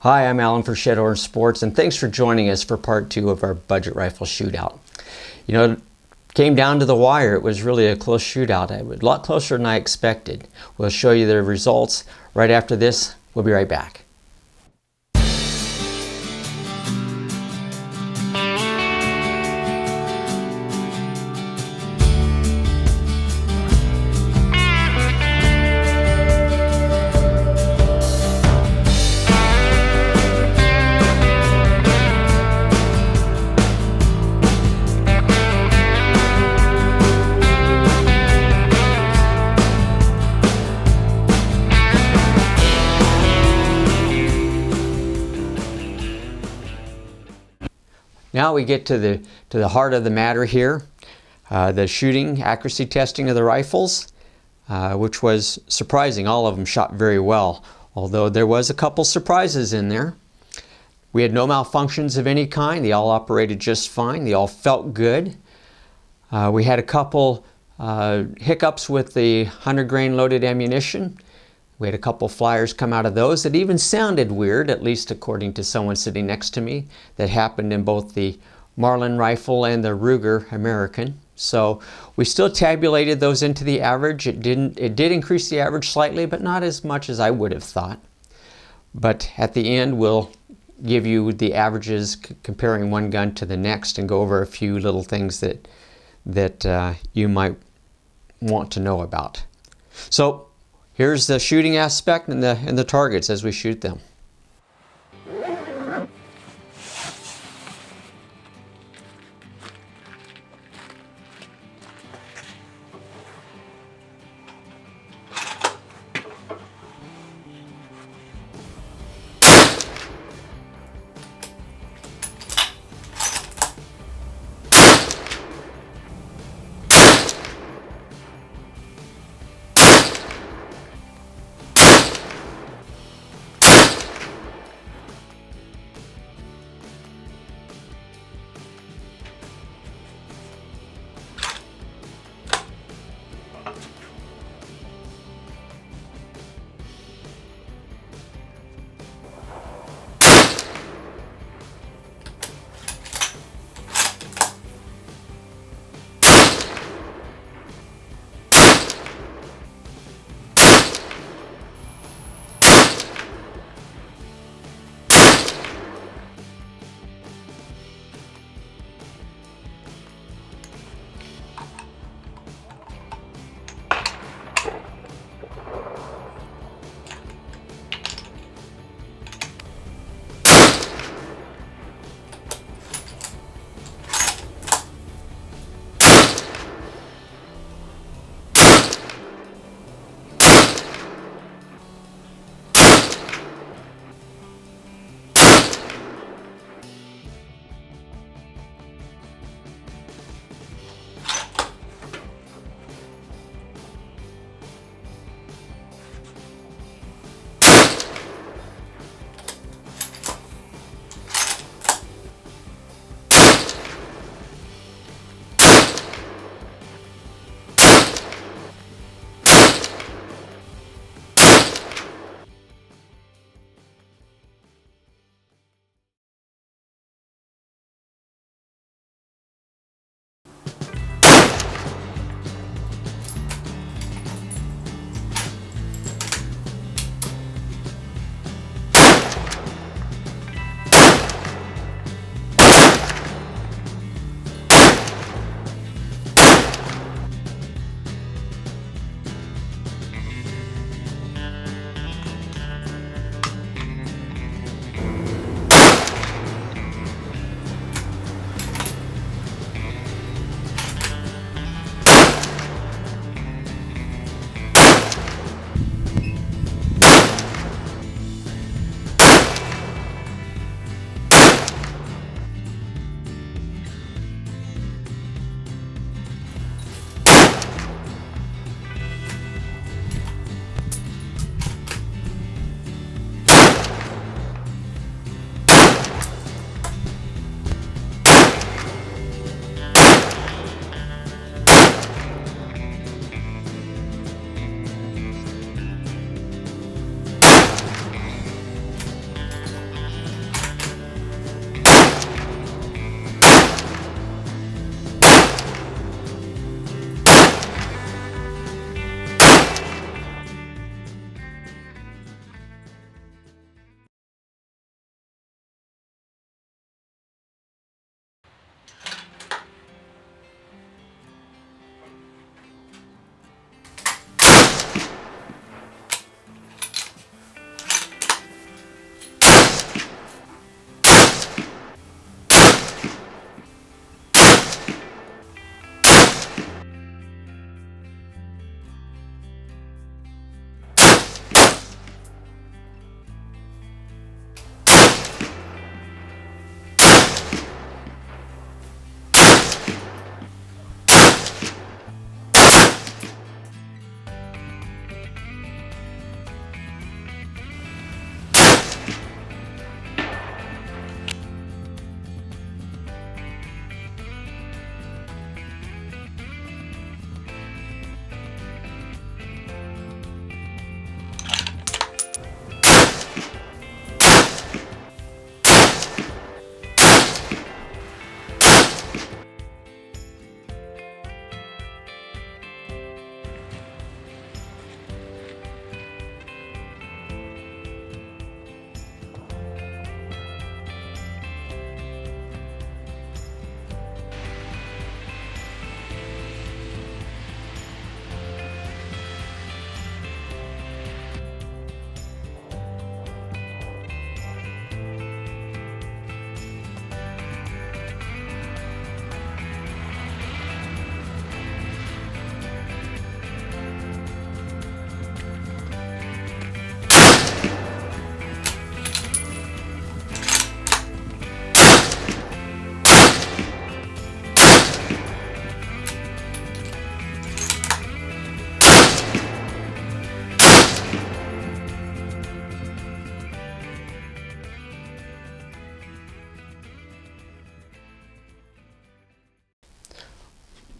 Hi, I'm Alan for Shed Orange Sports, and thanks for joining us for part 2 of our budget rifle shootout. You know, it came down to the wire. It was really a close shootout. It was a lot closer than I expected. We'll show you the results right after this. We'll be right back. Now we get to the heart of the matter here, the shooting accuracy testing of the rifles, which was surprising. All of them shot very well, although there was a couple surprises in there. We had no malfunctions of any kind. They all operated just fine. They all felt good. We had a couple hiccups with the 100 grain loaded ammunition. We had a couple flyers come out of those that even sounded weird, at least according to someone sitting next to me. That happened in both the Marlin rifle and the Ruger American. So we still tabulated those into the average. It did increase the average slightly, but not as much as I would have thought. But at the end, we'll give you the averages comparing one gun to the next and go over a few little things that you might want to know about. So here's the shooting aspect and the targets as we shoot them.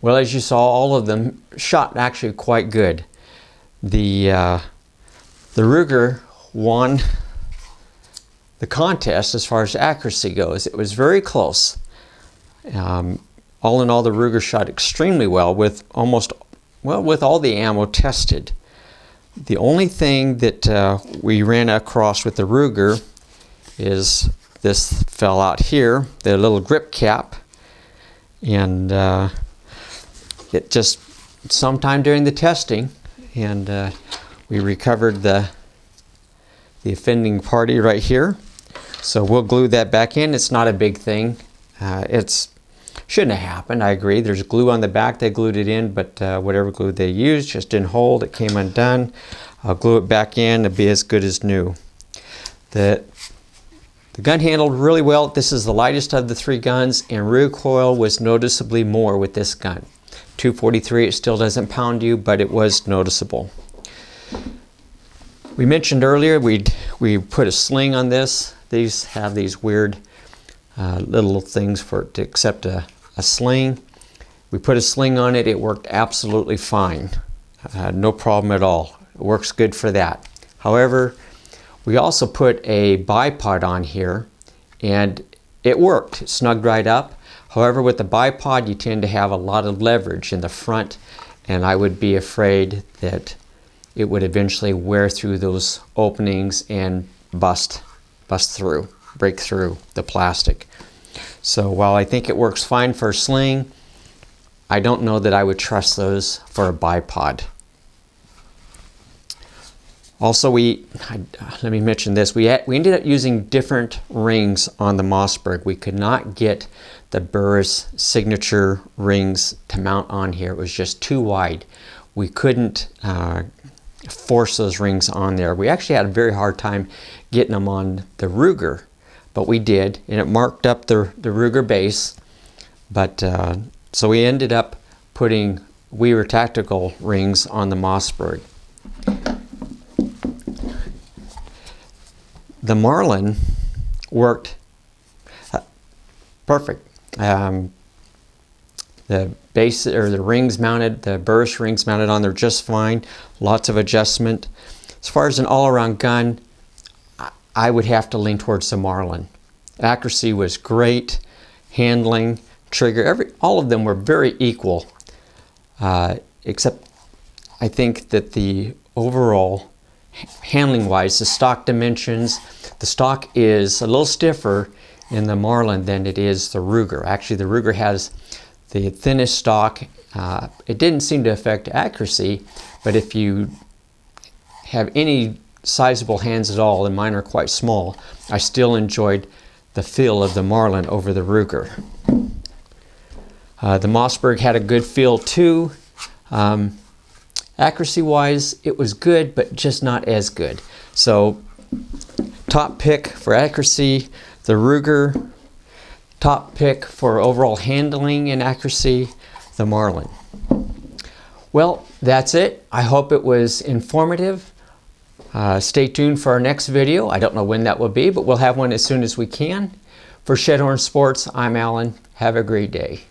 Well, as you saw, all of them shot actually quite good. The Ruger won the contest as far as accuracy goes. It was very close. All in all, the Ruger shot extremely well with with all the ammo tested. The only thing that we ran across with the Ruger is this fell out here, the little grip cap, and it just sometime during the testing, and we recovered the offending party right here. So we'll glue that back in. It's not a big thing. It's shouldn't have happened. I agree. There's glue on the back. They glued it in, but whatever glue they used just didn't hold. It came undone. I'll glue it back in. It'll be as good as new. The gun handled really well. This is the lightest of the three guns, and recoil was noticeably more with this gun. 243, it still doesn't pound you, but it was noticeable. We mentioned earlier we put a sling on this. These have these weird little things to accept a sling. We put a sling on it. It worked absolutely fine. No problem at all. It works good for that. However, we also put a bipod on here, and it worked. It snugged right up. However, with the bipod, you tend to have a lot of leverage in the front, and I would be afraid that it would eventually wear through those openings and break through the plastic. So while I think it works fine for a sling, I don't know that I would trust those for a bipod. Also, let me mention this. We ended up using different rings on the Mossberg. We could not get the Burris signature rings to mount on here. It was just too wide. We couldn't force those rings on there. We actually had a very hard time getting them on the Ruger, but we did, and it marked up the Ruger base. But so we ended up putting Weaver Tactical rings on the Mossberg. The Marlin worked perfect. The base or the rings mounted, the Burris rings mounted on there just fine. Lots of adjustment. As far as an all-around gun, I would have to lean towards the Marlin. Accuracy was great. Handling, trigger, all of them were very equal. Except I think that the overall handling wise, the stock dimensions, the stock is a little stiffer in the Marlin than it is the Ruger. Actually, the Ruger has the thinnest stock. It didn't seem to affect accuracy, but if you have any sizable hands at all, and mine are quite small, I still enjoyed the feel of the Marlin over the Ruger. The Mossberg had a good feel too. Accuracy-wise, it was good, but just not as good. So, top pick for accuracy, the Ruger. Top pick for overall handling and accuracy, the Marlin. Well, that's it. I hope it was informative. Stay tuned for our next video. I don't know when that will be, but we'll have one as soon as we can. For Shedhorn Sports, I'm Alan. Have a great day.